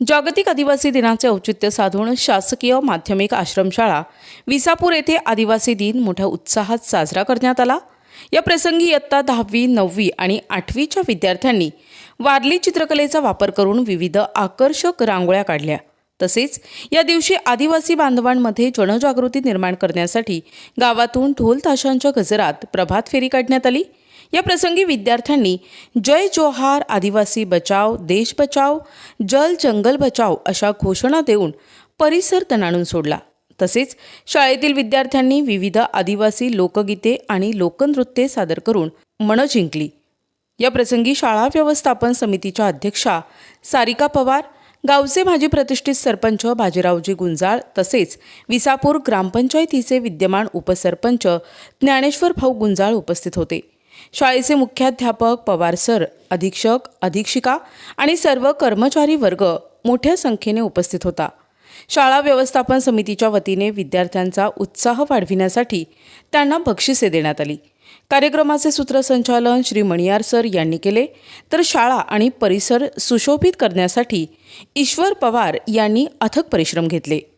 जागतिक आदिवासी दिनाचे औचित्य साधून शासकीय माध्यमिक आश्रमशाळा विसापूर येथे आदिवासी दिन मोठ्या उत्साहात साजरा करण्यात आला। या प्रसंगी इयत्ता 10वी, 9वी आणि 8वीच्या विद्यार्थ्यांनी वारली चित्रकलेचा वापर करून विविध आकर्षक रांगोळ्या काढल्या। तसेच या दिवशी आदिवासी बांधवांमध्ये जनजागृती निर्माण करण्यासाठी गावातून ढोल ताशांच्या गजरात प्रभात फेरी काढण्यात आली। या प्रसंगी विद्यार्थ्यांनी जय जोहार, आदिवासी बचाव, देश बचाव, जल जंगल बचाव अशा घोषणा देऊन परिसर तणाणून सोडला। तसेच शाळेतील विद्यार्थ्यांनी विविध आदिवासी लोकगीते आणि लोकनृत्ये सादर करून मनं जिंकली। या प्रसंगी शाळा व्यवस्थापन समितीच्या अध्यक्षा सारिका पवार, गावचे माजी प्रतिष्ठित सरपंच बाजीरावजी गुंजाळ तसेच विसापूर ग्रामपंचायतीचे विद्यमान उपसरपंच ज्ञानेश्वर भाऊ गुंजाळ उपस्थित होते। शाळेचे मुख्याध्यापक, पवार सर, अधीक्षक, अधीक्षिका आणि सर्व कर्मचारी वर्ग मोठ्या संख्येने उपस्थित होता। शाळा व्यवस्थापन समितीच्या वतीने विद्यार्थ्यांचा उत्साह वाढविण्यासाठी त्यांना बक्षिसे देण्यात आली। कार्यक्रमाचे सूत्रसंचालन श्री मणियार सर यांनी केले, तर शाळा आणि परिसर सुशोभित करण्यासाठी ईश्वर पवार यांनी अथक परिश्रम घेतले।